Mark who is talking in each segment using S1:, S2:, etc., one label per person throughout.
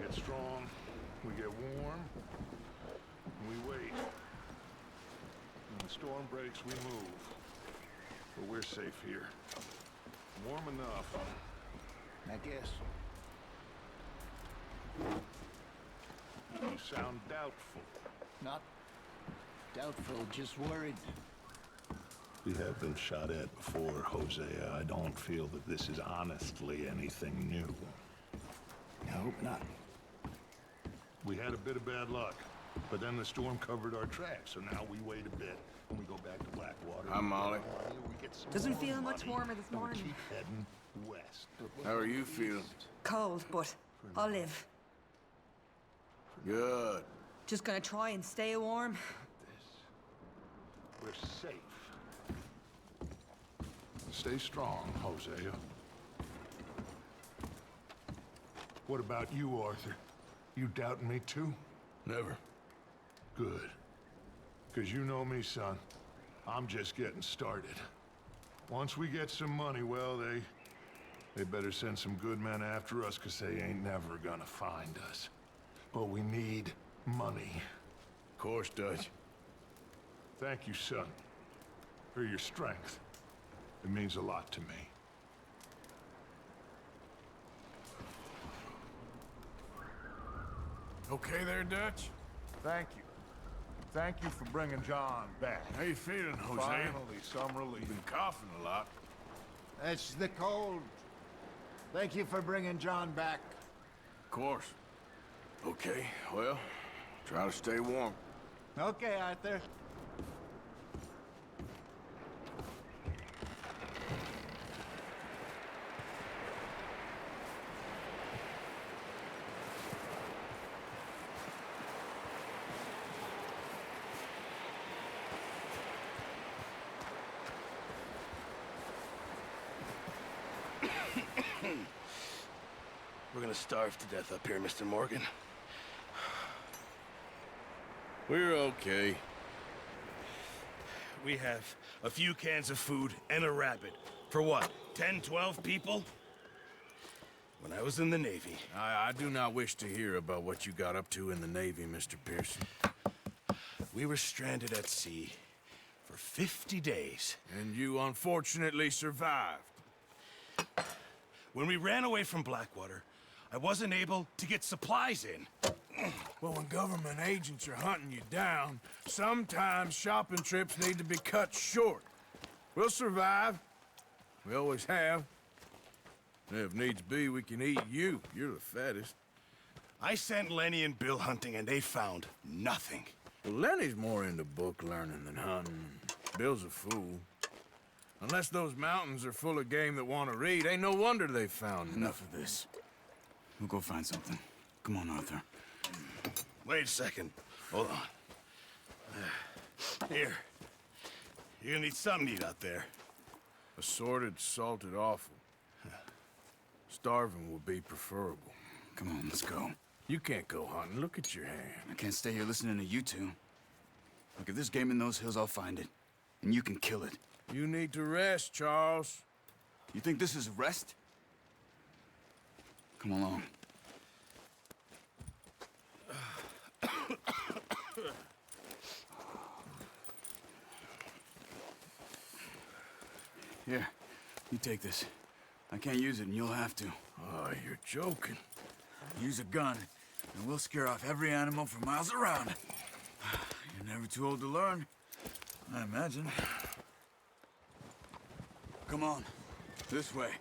S1: get strong, we get warm, and we wait. When the storm breaks, we move. But we're safe here. Warm enough, I guess. You sound doubtful.
S2: Not doubtful, just worried.
S1: We have been shot at before, Hosea. I don't feel that this is honestly anything new.
S2: I hope not.
S1: We had a bit of bad luck, but then the storm covered our tracks, so now we wait a bit and we go back to Blackwater.
S3: I'm Molly.
S4: Doesn't feel much warmer this
S1: and we
S4: morning.
S1: keep heading west.
S3: How are you feeling?
S4: Cold, but I'll live.
S3: Good.
S4: Just gonna try and stay warm.
S1: We're safe. Stay strong, Hosea. What about you, Arthur? You doubting me too?
S3: Never.
S1: Good. Because you know me, son. I'm just getting started. Once we get some money, well, they better send some good men after us, because they ain't never gonna find us. But we need money.
S3: Of course, Dutch.
S1: Thank you, son, for your strength. It means a lot to me.
S3: Okay there, Dutch?
S1: Thank you. Thank you for bringing John back.
S3: How you feeling, Jose?
S1: Finally, some relief.
S3: You've been coughing a lot.
S2: It's the cold. Thank you for bringing John back.
S3: Of course. Okay, well, try to stay warm.
S2: Okay, Arthur.
S5: We're gonna starve to death up here, Mr. Morgan.
S3: We're okay.
S5: We have a few cans of food and a rabbit. For what, 10, 12 people? When I was in the Navy.
S3: I do not wish to hear about what you got up to in the Navy, Mr. Pearson.
S5: We were stranded at sea for 50 days.
S3: And you unfortunately survived.
S5: When we ran away from Blackwater, I wasn't able to get supplies in.
S3: Well, when government agents are hunting you down, sometimes shopping trips need to be cut short. We'll survive. We always have. And if needs be, we can eat you. You're the fattest.
S5: I sent Lenny and Bill hunting, and they found nothing.
S3: Well, Lenny's more into book learning than hunting. Bill's a fool. Unless those mountains are full of game that want to read, ain't no wonder they found
S6: Enough of this. We'll go find something. Come on, Arthur.
S5: Wait a second. Hold on. Here. You're gonna need something to eat out there.
S3: Assorted, salted offal. Starving will be preferable.
S6: Come on, let's go.
S3: You can't go hunting. Look at your hand.
S6: I can't stay here listening to you two. Look, if there's game in those hills, I'll find it. And you can kill it.
S3: You need to rest, Charles.
S6: You think this is rest? Come along. Here, you take this. I can't use it, and you'll have to.
S3: Oh, you're joking.
S6: Use a gun, and we'll scare off every animal for miles around. You're never too old to learn, I imagine. Come on, this way.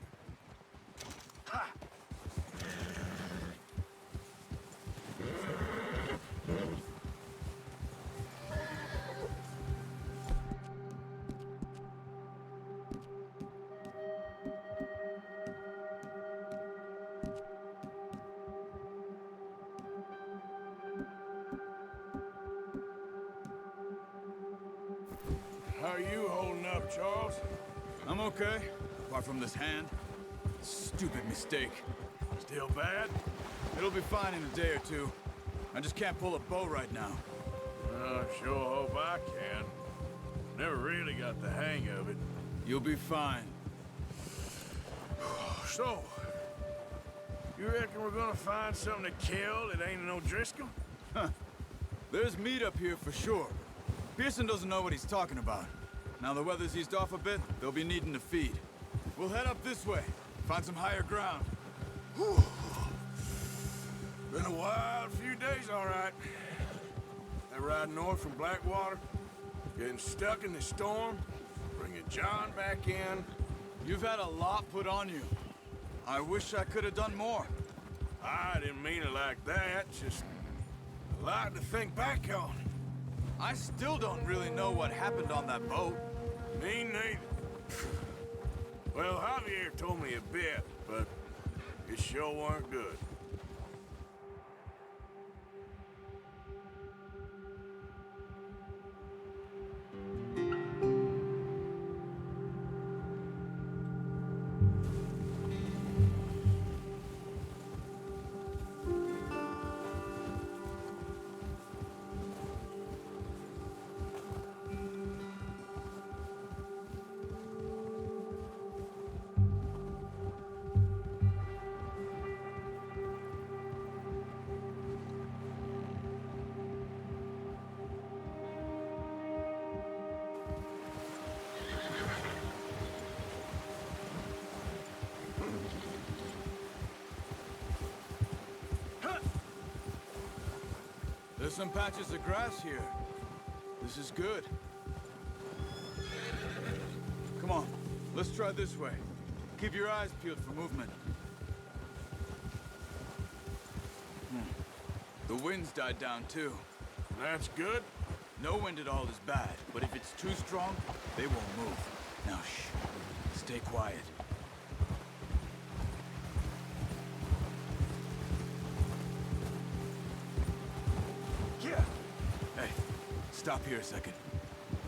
S3: How are you holding up, Charles?
S6: I'm okay, apart from this hand. Stupid mistake.
S3: Still bad?
S6: It'll be fine in a day or two. I just can't pull a bow right now.
S3: I sure hope I can. Never really got the hang of it.
S6: You'll be fine.
S3: So, You reckon we're gonna find something to kill that ain't no Driscoll?
S6: There's meat up here for sure. Pearson doesn't know what he's talking about. Now the weather's eased off a bit, they'll be needing to feed. We'll head up this way, find some higher ground.
S3: Whew. Been a wild few days, all right. That ride north from Blackwater, getting stuck in the storm, bringing John back in.
S6: You've had a lot put on you. I wish I could have done more.
S3: I didn't mean it like that, just a lot to think back on.
S6: I still don't really know what happened on that boat.
S3: Me neither. Well, Javier told me a bit, but it sure weren't good.
S6: There's some patches of grass here. This is good. Come on, let's try this way. Keep your eyes peeled for movement. The wind's died down too.
S3: That's good.
S6: No wind at all is bad, but if it's too strong, they won't move. Now shh, stay quiet.
S3: Yeah.
S6: Hey, stop here a second.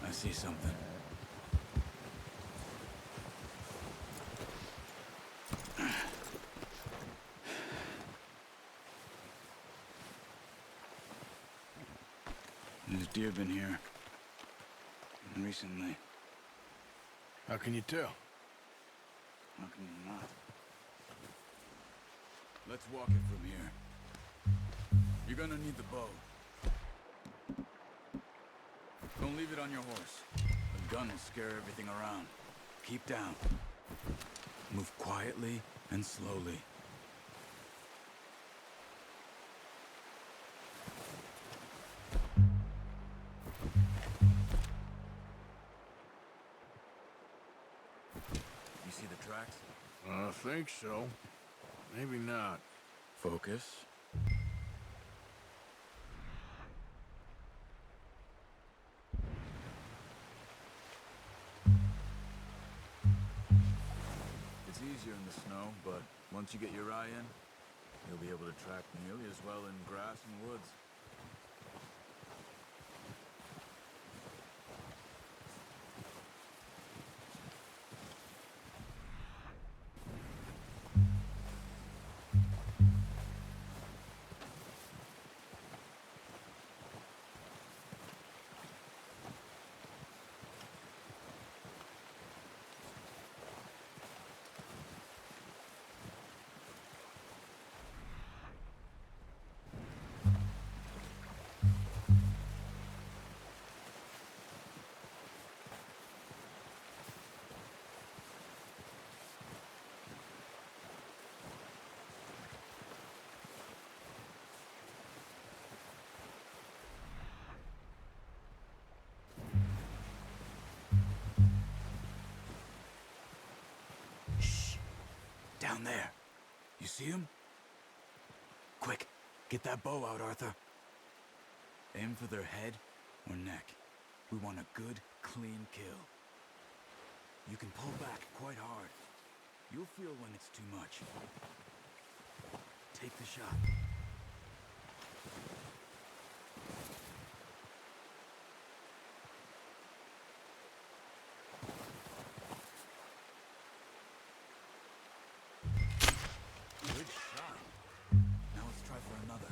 S6: I see something. There's deer been here. Recently.
S3: How can you tell?
S6: How can you not? Let's walk it from here. You're gonna need the bow. Don't leave it on your horse. The gun will scare everything around. Keep down. Move quietly and slowly. You see the tracks?
S3: I think so. Maybe not.
S6: Focus. It's easier in the snow, but once you get your eye in, you'll be able to track nearly as well in grass and woods. Down there. You see him? Quick, get that bow out, Arthur. Aim for their head or neck. We want a good, clean kill. You can pull back quite hard. You'll feel when it's too much. Take the shot. Good shot. Now let's try for another.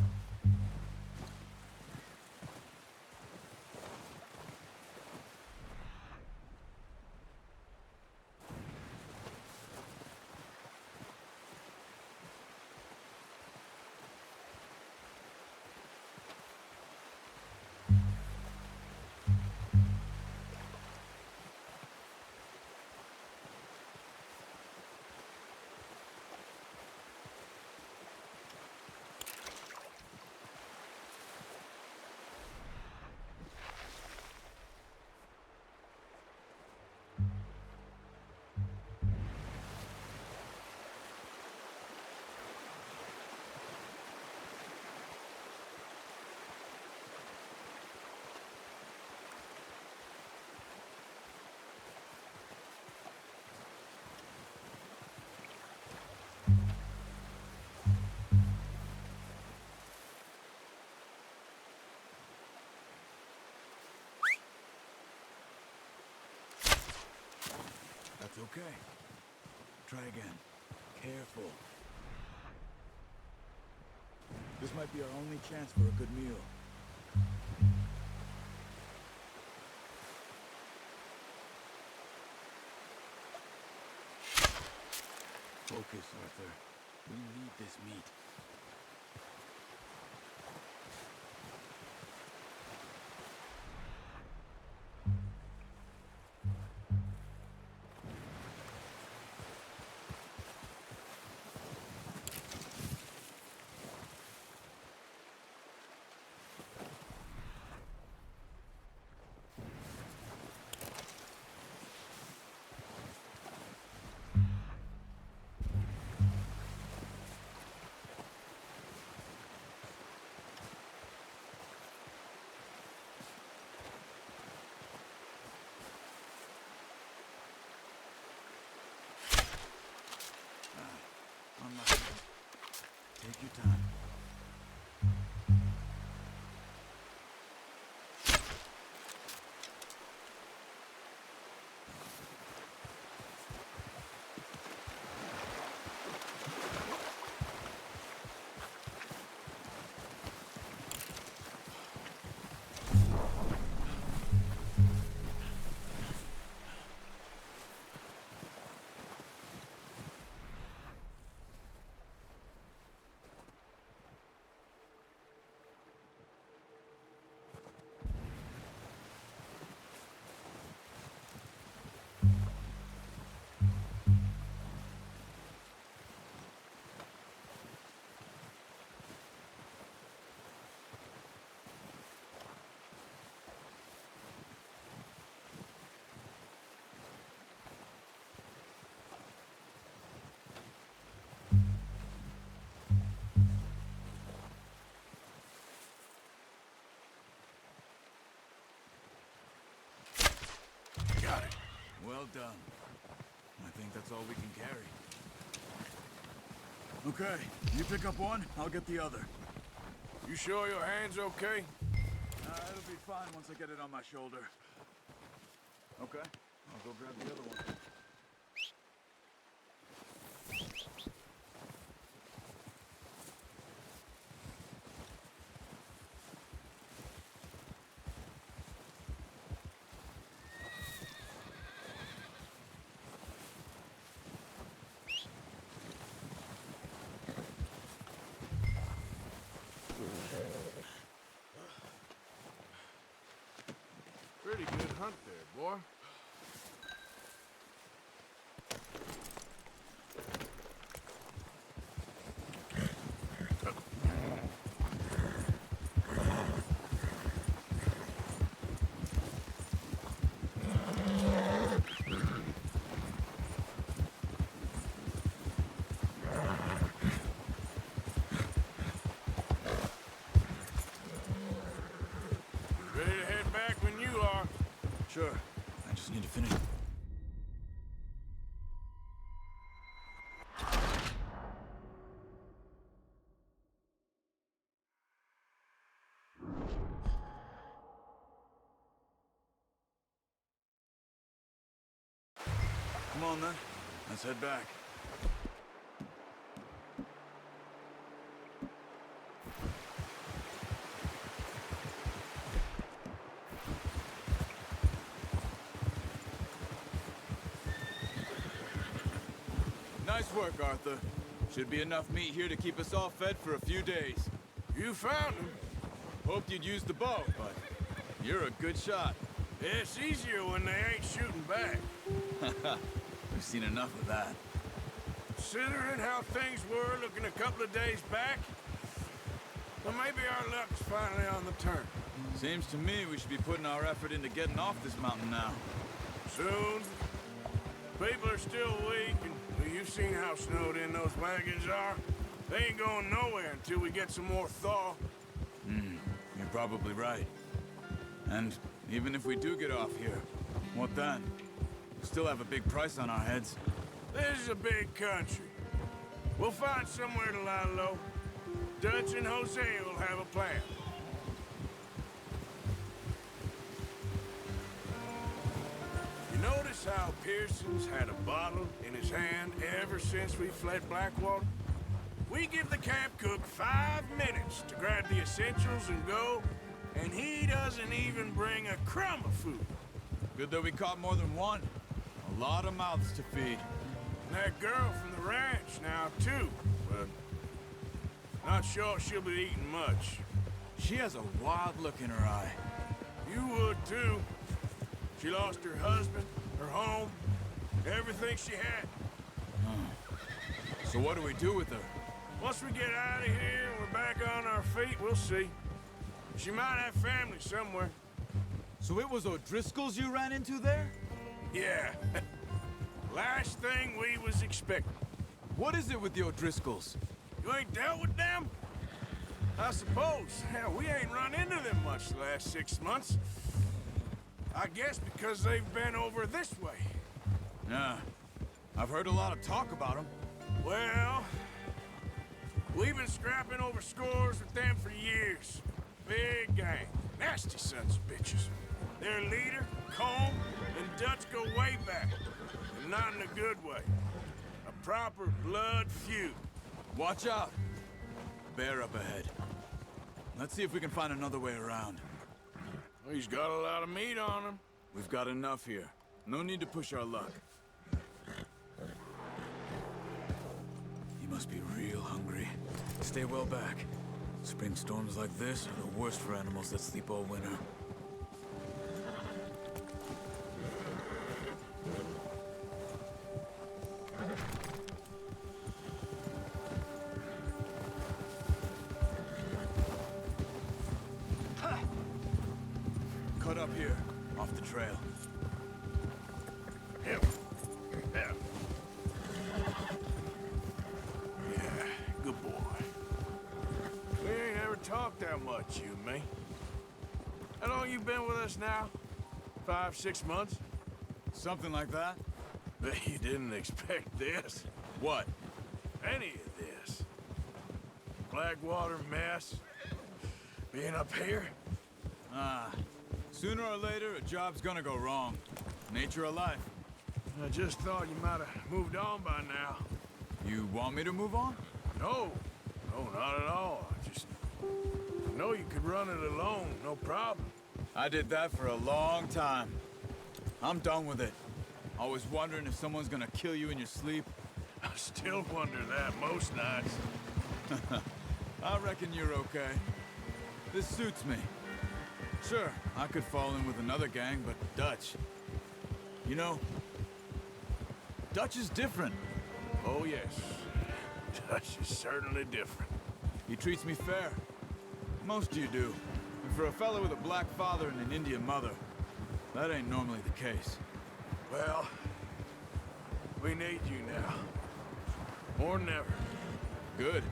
S6: Okay. Try again. Careful. This might be our only chance for a good meal. Focus, Arthur. We need this meat. Take your time.
S3: Got it.
S6: Well done. I think that's all we can carry. Okay, you pick up one, I'll get the other.
S3: You sure your hand's okay?
S6: It'll be fine once I get it on my shoulder. Okay, I'll go grab the other one.
S3: Pretty good hunt there, boy. Ready to head back when you are.
S6: Sure, I just need to finish. Come on then, let's head back. Nice work, Arthur. Should be enough meat here to keep us all fed for a few days.
S3: You found him.
S6: Hoped you'd use the bow, but you're a good shot.
S3: It's easier when they ain't shooting back.
S6: We've seen enough of that.
S3: Considering how things were looking a couple of days back, well, maybe our luck's finally on the turn.
S6: Seems to me we should be putting our effort into getting off this mountain now.
S3: Soon. People are still weak, and well, you've seen how snowed in those wagons are. They ain't going nowhere until we get some more thaw.
S6: You're probably right. And even if we do get off here, what then? We still have a big price on our heads.
S3: This is a big country. We'll find somewhere to lie low. Dutch and Hosea will have a plan. You notice notice how Pearson's had a bottle in his hand ever since we fled Blackwater? We give the camp cook 5 minutes to grab the essentials and go, and he doesn't even bring a crumb of food.
S6: Good that we caught more than one. A lot of mouths to feed.
S3: And that girl from the ranch now, too, but not sure she'll be eating much.
S6: She has a wild look in her eye.
S3: You would, too. She lost her husband, her home, everything she had.
S6: So what do we do with her?
S3: Once we get out of here and we're back on our feet, we'll see. She might have family somewhere.
S6: So it was O'Driscoll's you ran into there?
S3: Yeah. Last thing we was expecting.
S6: What is it with the O'Driscolls?
S3: You ain't dealt with them? I suppose. Hell, we ain't run into them much the last 6 months. I guess because they've been over this way.
S6: Nah. I've heard a lot of talk about them.
S3: Well, we've been scrapping over scores with them for years. Big gang. Nasty sons of bitches. Their leader, Combe, and Dutch go way back. And not in a good way. A proper blood feud.
S6: Watch out. Bear up ahead. Let's see if we can find another way around.
S3: Well, he's got a lot of meat on him.
S6: We've got enough here. No need to push our luck. You must be real hungry. Stay well back. Spring storms like this are the worst for animals that sleep all winter. Cut up here, off the trail.
S3: Him. Yeah. Yeah, good boy. We ain't ever talked that much, you and me. How long you been with us now? 5, 6 months?
S6: Something like that?
S3: Bet you didn't expect this.
S6: What?
S3: Any of this. Blackwater mess. Being up here.
S6: Sooner or later, a job's gonna go wrong. Nature of life.
S3: I just thought you might have moved on by now.
S6: You want me to move on?
S3: No. No, not at all. I know you could run it alone, no problem.
S6: I did that for a long time. I'm done with it. Always wondering if someone's gonna kill you in your sleep.
S3: I still wonder that most nights.
S6: I reckon you're okay. This suits me. Sure, I could fall in with another gang, but Dutch... You know, Dutch is different.
S3: Oh, yes. Dutch is certainly different.
S6: He treats me fair. Most of you do. And for a fellow with a black father and an Indian mother, that ain't normally the case.
S3: Well, we need you now. More than ever.
S6: Good.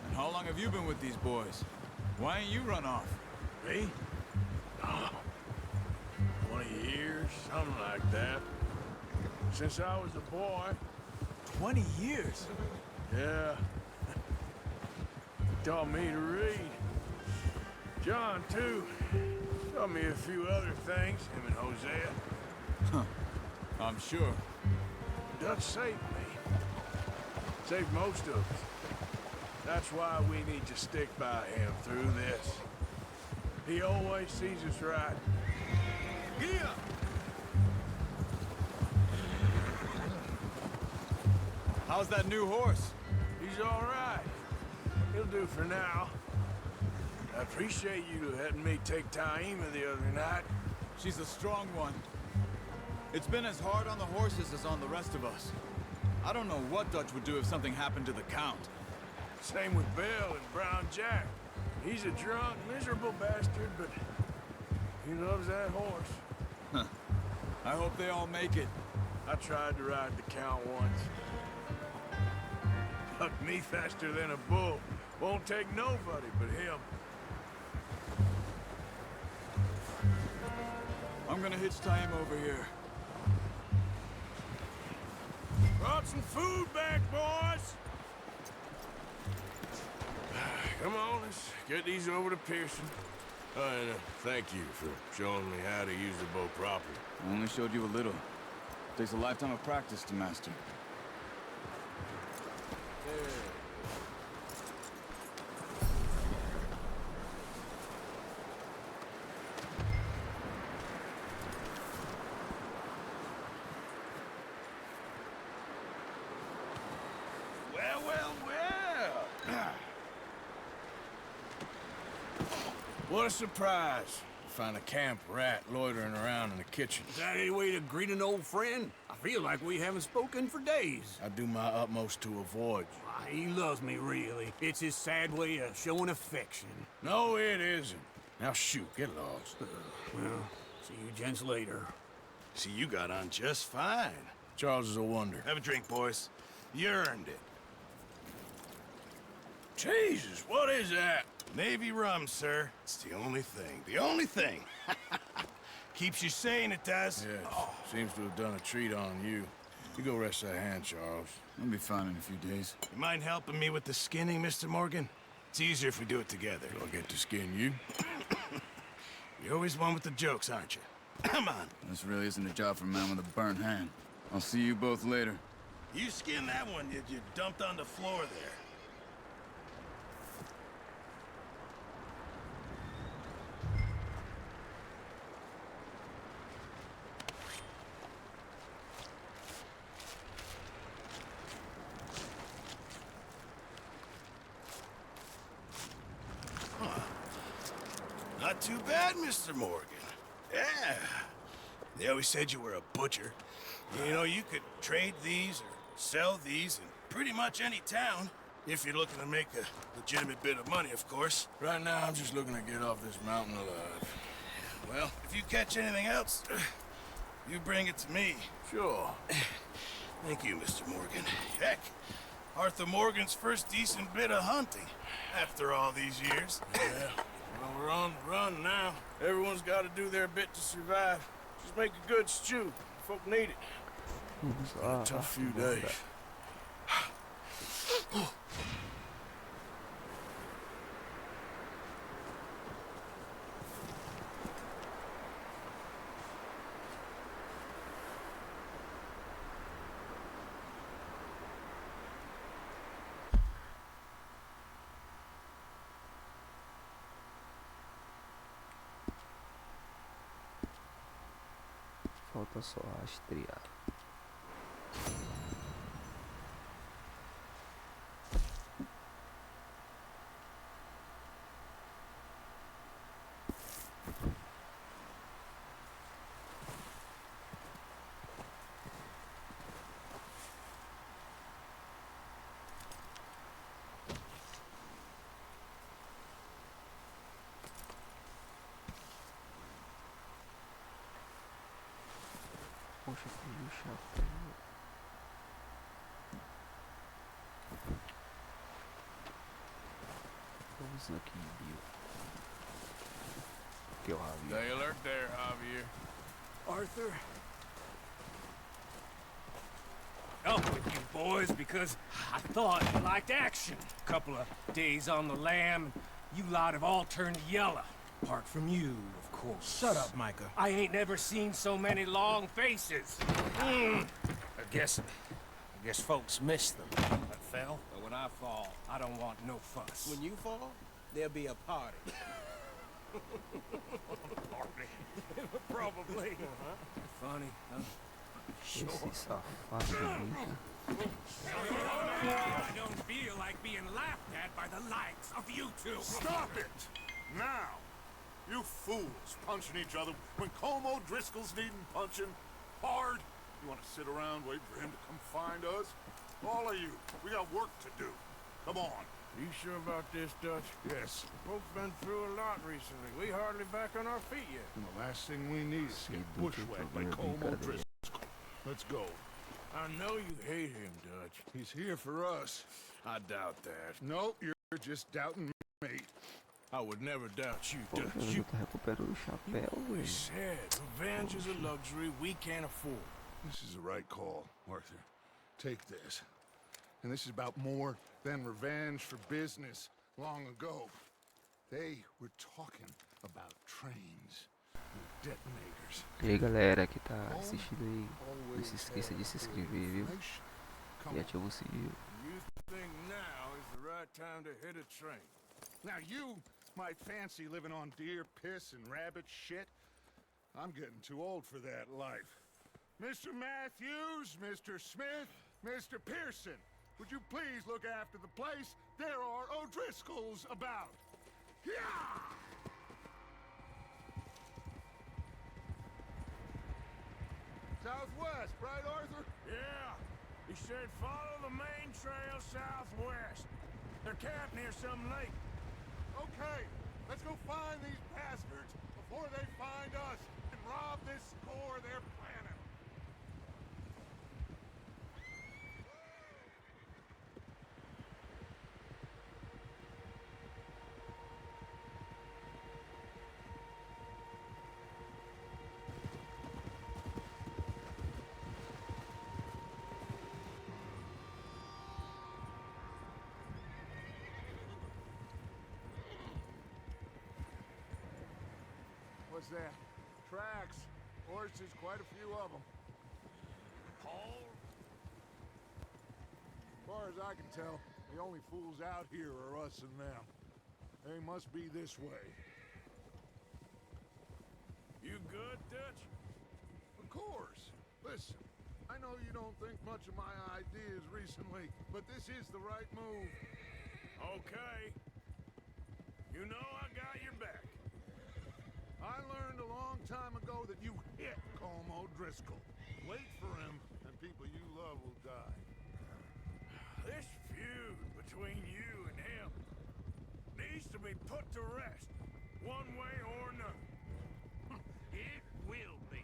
S6: And how long have you been with these boys? Why ain't you run off?
S3: Me? Oh, 20 years, something like that. Since I was a boy.
S6: 20 years?
S3: Yeah. Taught me to read. John, too. Taught me a few other things, him and Hosea.
S6: I'm sure.
S3: Dutch saved me. Saved most of us. That's why we need to stick by him through this. He always sees us right. Giddy up!
S6: How's that new horse?
S3: He's all right. He'll do for now. I appreciate you letting me take Taima the other night.
S6: She's a strong one. It's been as hard on the horses as on the rest of us. I don't know what Dutch would do if something happened to the Count.
S3: Same with Bill and Brown Jack. He's a drunk, miserable bastard, but he loves that horse.
S6: I hope they all make it.
S3: I tried to ride the Count once. Bucked me faster than a bull. Won't take nobody but him.
S6: I'm gonna hitch Taima over here.
S3: Brought some food back, boys! Come on, let's get these over to Pearson. And thank you for showing me how to use the bow properly.
S6: I only showed you a little. Takes a lifetime of practice to master.
S5: Well, well, well.
S3: What a surprise. Find a camp rat loitering around in the kitchen.
S7: Is that any way to greet an old friend? I feel like we haven't spoken for days.
S3: I do my utmost to avoid you.
S7: Ah, he loves me, really. It's his sad way of showing affection.
S3: No, it isn't. Now shoot, get lost.
S7: Well, see you gents later.
S5: See, you got on just fine.
S3: Charles is a wonder.
S5: Have a drink, boys. You earned it.
S3: Jesus, what is that?
S5: Navy rum, sir. It's the only thing. The only thing. Keeps you sane, it does.
S3: Yes, seems to have done a treat on you. You go rest that hand, Charles.
S6: I'll be fine in a few days.
S5: You mind helping me with the skinning, Mr. Morgan? It's easier if we do it together.
S3: Do I get to skin you?
S5: You're always one with the jokes, aren't you? Come on.
S6: This really isn't a job for a man with a burnt hand. I'll see you both later.
S5: You skinned that one you dumped on the floor there. Not too bad, Mr. Morgan. Yeah. They always said you were a butcher. You know, you could trade these or sell these in pretty much any town. If you're looking to make a legitimate bit of money, of course.
S3: Right now, I'm just looking to get off this mountain alive.
S5: Well, if you catch anything else, you bring it to me.
S3: Sure.
S5: Thank you, Mr. Morgan. Heck, Arthur Morgan's first decent bit of hunting after all these years.
S3: Yeah. Well, we're on the run now. Everyone's got to do their bit to survive. Just make a good stew. Folk need it. It's been a tough few days.
S8: Falta só rastrear. Poxa, tem o chapéu. Vamos aqui, Bill. Que é o Javier.
S3: Stay alert there, Javier.
S7: Arthur? Up with you boys, because I thought you liked action. Couple of days on the lam, you lot have all turned yellow. Apart from you, of course.
S5: Shut up, Micah.
S7: I ain't never seen so many long faces. I guess folks miss them. I fell, but when I fall, I don't want no fuss.
S9: When you fall, there'll be a party.
S7: Party. Probably. Funny, huh?
S8: Esse safado bonito.
S7: I don't feel like being laughed at by the likes of you two.
S10: Stop it! Now! You fools punching each other when Como Driscoll's needing punching hard. You want to sit around waiting for him to come find us? All of you, we got work to do. Come on.
S3: You sure about this, Dutch?
S10: Yes.
S3: Folks been through a lot recently. We hardly back on our feet yet.
S10: And the last thing we need is to get bushwhacked by Como Driscoll. Let's go.
S3: I know you hate him, Dutch.
S10: He's here for us.
S3: I doubt that.
S10: No, you're just doubting me.
S3: I would never doubt you,
S8: Poxa,
S3: Dutch.
S8: eu tô recuperando o chapéu.
S3: always said revenge is a luxury we can't afford.
S10: This is the right call, Arthur. Take this. And this is about more than revenge for business long ago.
S1: They were talking about trains with detonators.
S8: E aí galera que tá assistindo aí, não se esqueça de se inscrever, viu? E ativa o sininho.
S3: You think now is the right time to hit a train?
S1: Now you might fancy living on deer piss and rabbit shit. I'm getting too old for that life. Mr. Matthews, Mr. Smith, Mr. Pearson, would you please look after the place? There are O'Driscolls about. Yeah! Southwest, right, Arthur?
S3: Yeah. He said follow the main trail southwest. They're camped near some lake.
S1: Okay, let's go find these bastards before they find us and rob this score they're planning. What's that? Tracks. Horses, quite a few of them.
S3: Paul?
S1: As far as I can tell, the only fools out here are us and them. They must be this way.
S3: You good, Dutch?
S1: Of course. Listen, I know you don't think much of my ideas recently, but this is the right move.
S3: Okay. You know I got your back.
S1: I learned a long time ago that you hit Como Driscoll. Wait for him, and people you love will die.
S3: This feud between you and him needs to be put to rest, one way or another. It will be.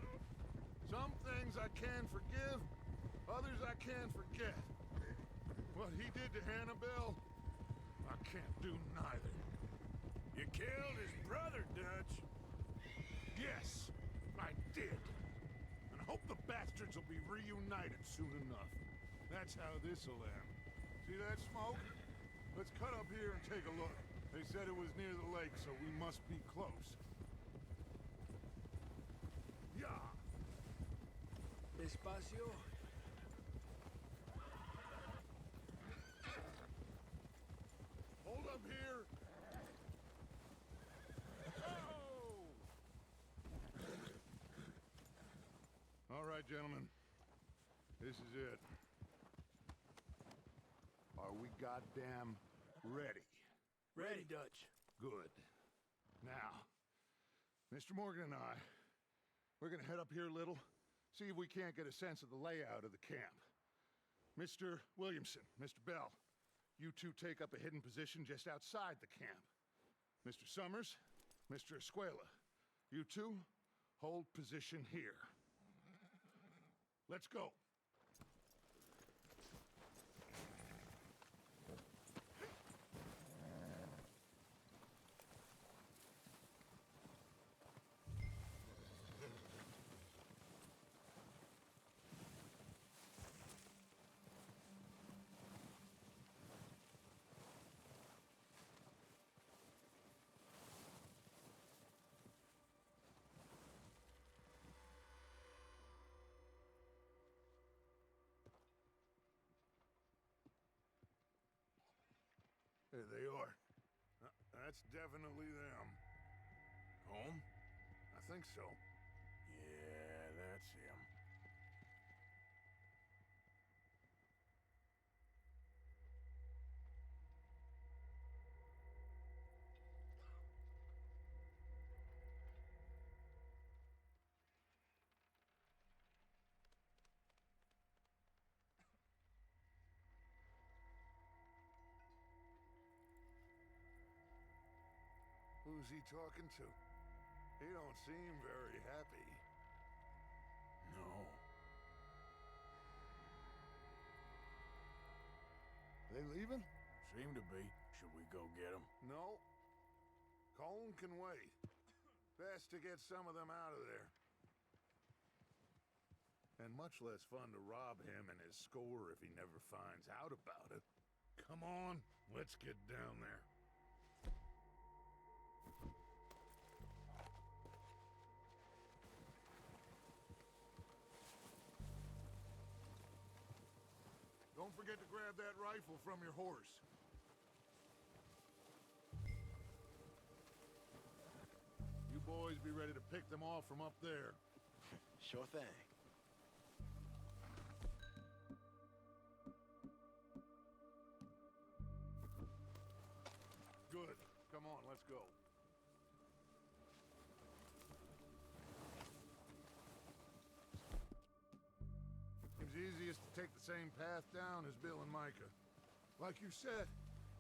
S1: Some things I can forgive, others I can't forget. What he did to Hannibal, I can't do neither.
S3: You killed his brother, Dutch.
S1: Yes, I did. And I hope the bastards will be reunited soon enough. That's how this'll end. See that smoke? Let's cut up here and take a look. They said it was near the lake, so we must be close. Yeah.
S9: Despacio.
S1: Hold up here. All right, gentlemen. This is it. Are we goddamn ready?
S9: Ready, Dutch.
S1: Good. Now, Mr. Morgan and I, we're gonna head up here a little, see if we can't get a sense of the layout of the camp. Mr. Williamson, Mr. Bell, you two take up a hidden position just outside the camp. Mr. Summers, Mr. Escuela, you two hold position here. Let's go. There they are. That's definitely them.
S3: Home?
S1: I think so.
S3: Yeah, that's him.
S1: Who's he talking to? He don't seem very happy.
S3: No.
S1: They leaving?
S3: Seem to be. Should we go get him?
S1: No. Cone can wait. Best to get some of them out of there. And much less fun to rob him and his score if he never finds out about it. Come on, let's get down there.
S10: Don't forget to grab that rifle from your horse. You boys be ready to pick them off from up there.
S2: Sure thing.
S10: Good. Come on, let's go. Seems easiest to take the same path down as Bill and Micah. Like you said,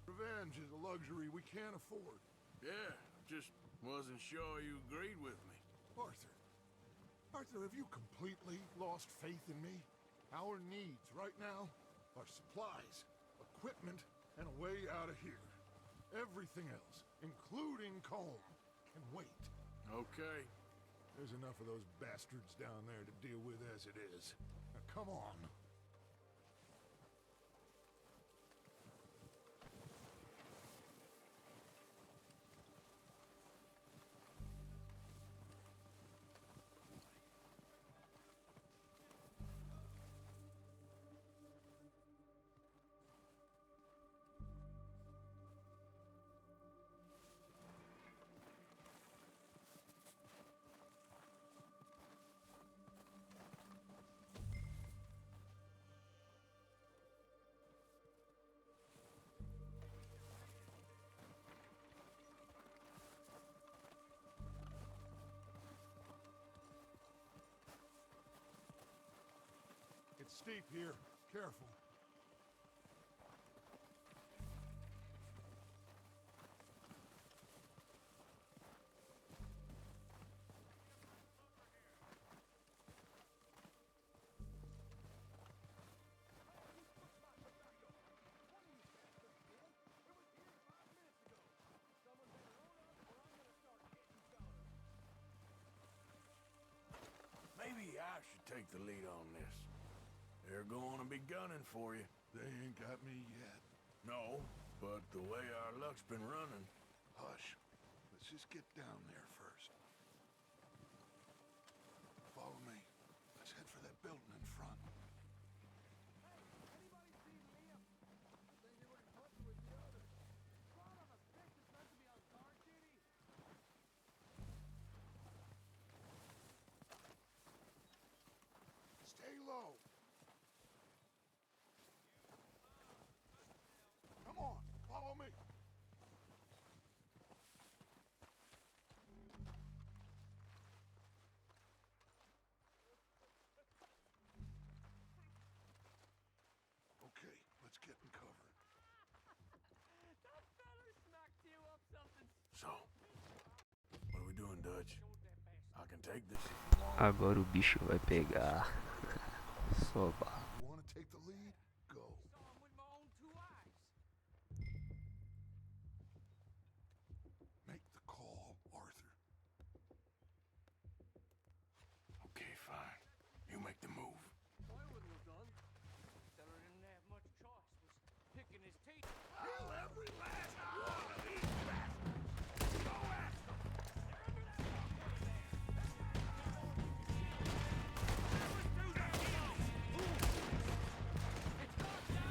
S10: revenge is a luxury we can't afford.
S3: Yeah, just wasn't sure you agreed with me.
S10: Arthur. Arthur, have you completely lost faith in me? Our needs right now are supplies, equipment, and a way out of here. Everything else, including Colm, can wait.
S3: Okay.
S10: There's enough of those bastards down there to deal with as it is. Now come on. It's steep here. Careful.
S3: Maybe I should take the lead on this. They're going to be gunning for you.
S10: They ain't got me yet.
S3: No, but the way our luck's been running.
S10: Hush. Let's just get down there first. Follow me. Let's head for that building in front. Stay low. Come on, follow me. Okay, let's get in cover.
S9: That fella smacked you up something.
S3: So, what are we doing, Dutch? I can take this.
S8: Agora o bicho vai pegar. Só vá.
S10: You want to take the lead? Go.
S9: Saw him with my own two eyes.
S10: Make the call, Arthur.
S3: Okay, fine. You make the move.
S9: I wouldn't have done. Fella didn't have much choice. Was picking his teeth.
S3: Kill every last one of these bastards! Go after them!
S9: They're under that walkway there. It's gone down.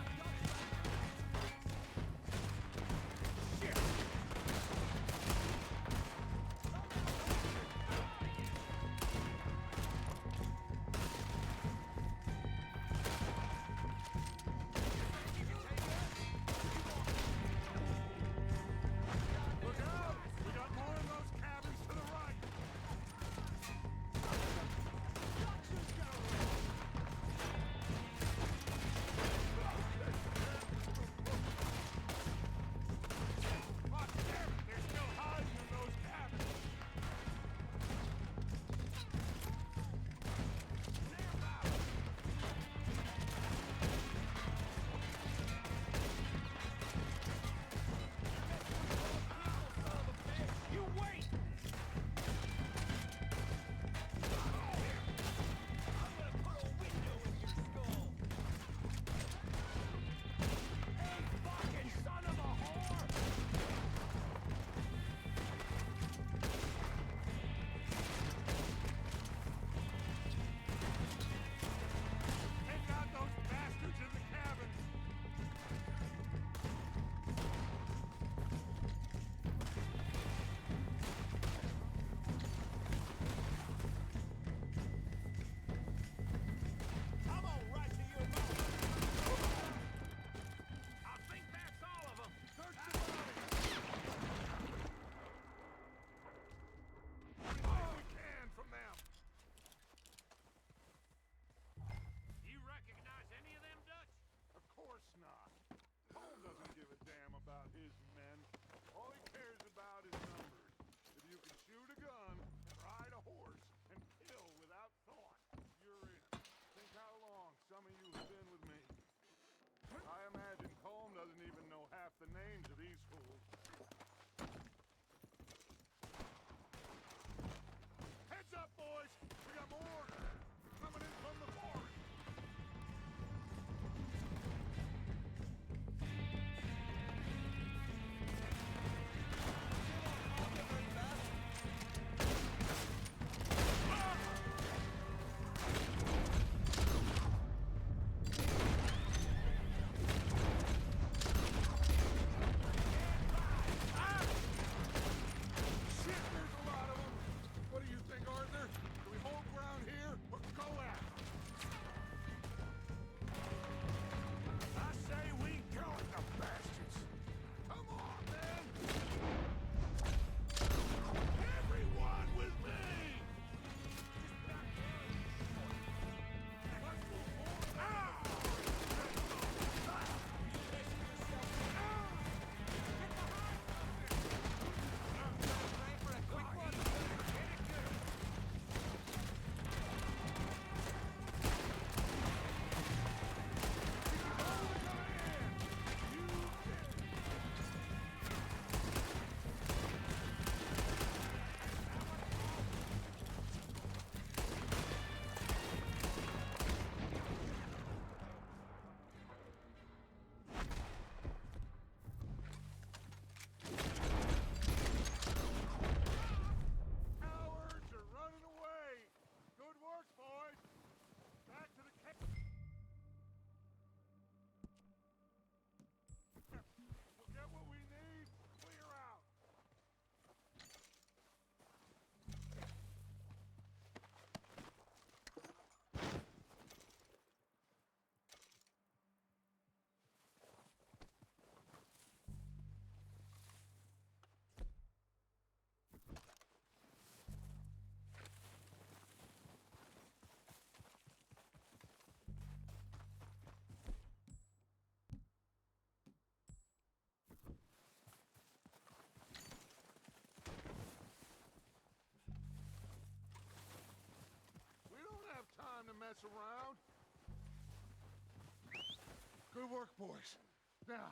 S10: Good work, boys. Now,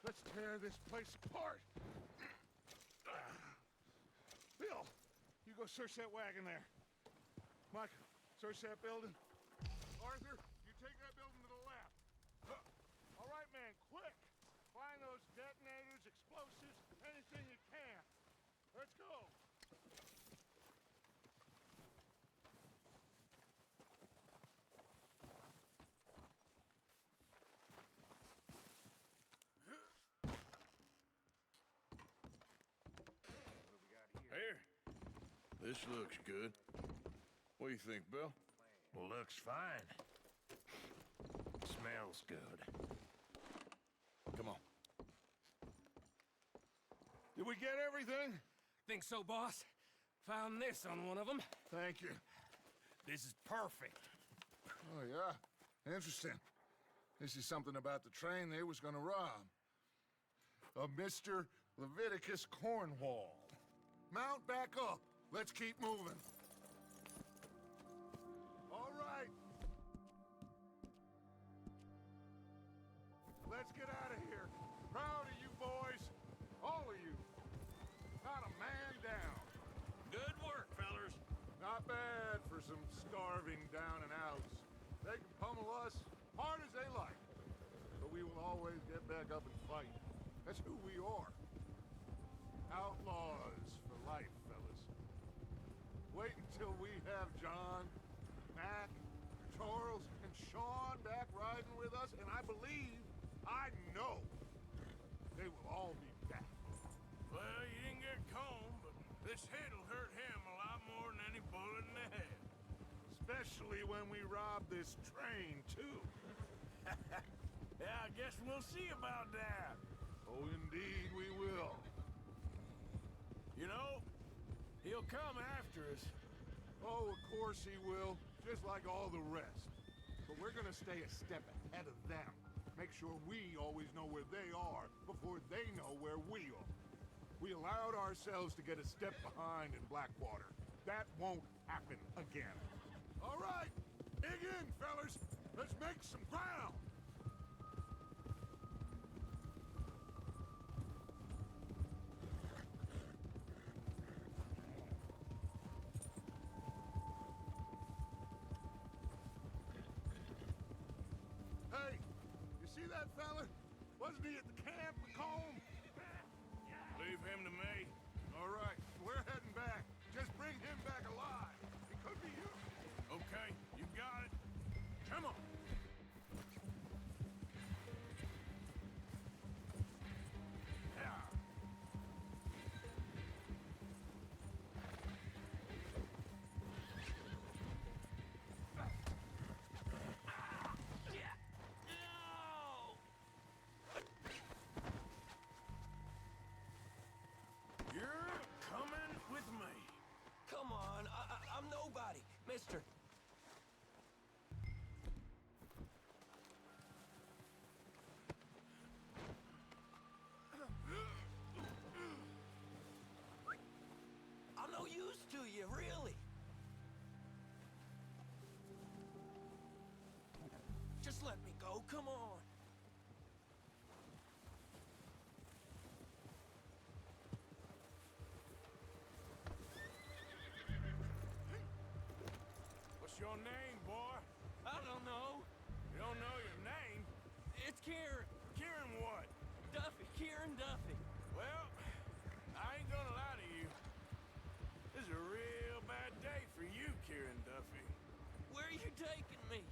S10: let's tear this place apart. Bill, you go search that wagon there. Mike, search that building. Arthur, you take that building to the left. All right, man, quick. Find those detonators, explosives, anything you can. Let's go.
S1: Here. This looks good. What do you think, Bill?
S3: Looks fine. Smells good.
S1: Come on. Did we get everything?
S7: Think so, boss? Found this on one of them.
S10: Thank you.
S7: This is perfect.
S10: Oh, yeah? Interesting. This is something about the train they was gonna rob. A Mr. Leviticus Cornwall. Mount back up. Let's keep moving. All right. Let's get out of here. Proud of you boys. All of you. Not a man down.
S7: Good work, fellers.
S10: Not bad for some starving down and outs. They can pummel us hard as they like. But we will always get back up and fight. That's who we are. Outlaws for life, fellas. Wait until we have John, Mac, Charles, and Sean back riding with us, and I believe, I know, they will all be back.
S3: Well, you didn't get Combe, but this hit'll hurt him a lot more than any bullet in the head.
S10: Especially when we rob this train, too.
S3: Yeah, I guess we'll see about that.
S10: Oh, indeed we will.
S3: You know, he'll come after us.
S10: Oh, of course he will, just like all the rest. But we're gonna stay a step ahead of them. Make sure we always know where they are before they know where we are. We allowed ourselves to get a step behind in Blackwater. That won't happen again. All right, dig in, fellas. Let's make some ground. Hey, you see that fella? Wasn't he at the camp with Combe?
S3: Leave him to me.
S10: All right, we're heading back. Just bring him back alive. It could be you.
S3: Okay, you got it. Come on.
S10: Yeah.
S3: You're coming with me.
S7: Come on, I'm nobody, mister. I'm no use to you, really. Just let me go, come on.
S3: What's your name, boy?
S7: I don't know.
S3: You don't know your name?
S7: It's Kieran.
S3: Kieran what?
S7: Duffy, Kieran Duffy.
S3: Well, I ain't gonna lie to you. This is a real bad day for you, Kieran Duffy.
S7: Where are you taking me?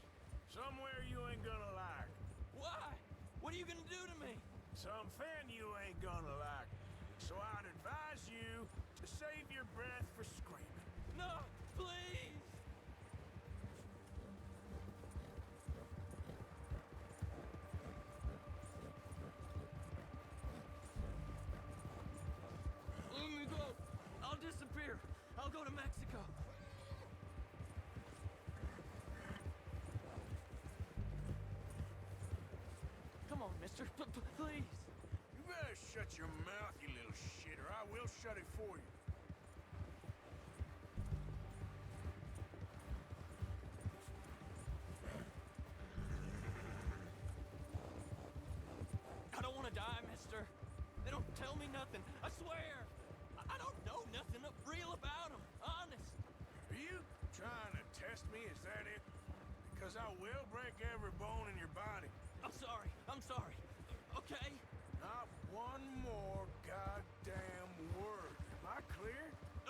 S3: Somewhere you ain't gonna like.
S7: Why? What are you gonna do to me?
S3: Something you ain't gonna like. So I'd advise you to save your breath for screaming.
S7: No, please! Let me go. I'll disappear. I'll go to Mexico. Come on, mister. Please.
S3: You better shut your mouth, you little shit, or I will shut it for you.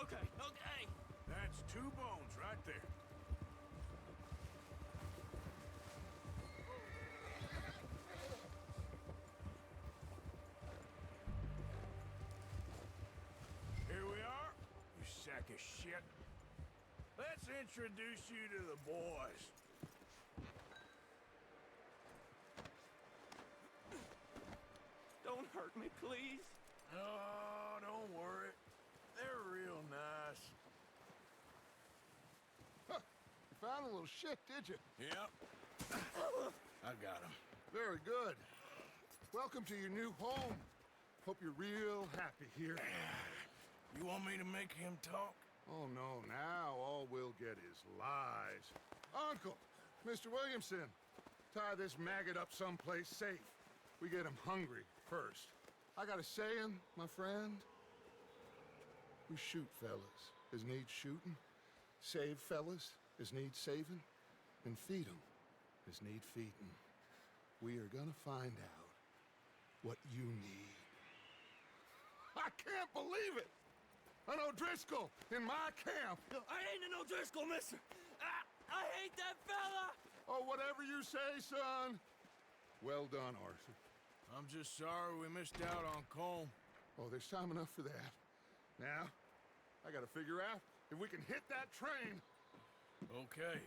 S7: Okay, okay.
S3: That's 2 bones right there. Here we are, you sack of shit. Let's introduce you to the boys.
S7: Don't hurt me, please.
S3: Oh, don't worry. They're real nice.
S10: Huh. You found a little shit, did you?
S3: Yep. I got him.
S10: Very good. Welcome to your new home. Hope you're real happy here.
S3: You want me to make him talk?
S10: Oh, no, now all we'll get is lies. Uncle, Mr. Williamson, tie this maggot up someplace safe. We get him hungry first. I got a saying, my friend. We shoot fellas as need shooting, save fellas as need saving, and feed 'em as need feeding. We are gonna find out what you need. I can't believe it! An O'Driscoll in my camp!
S7: I ain't an O'Driscoll, mister! I hate that fella!
S10: Oh, whatever you say, son. Well done, Arthur.
S3: I'm just sorry we missed out on Colm.
S10: Oh, there's time enough for that. Now, I gotta figure out if we can hit that train.
S3: Okay,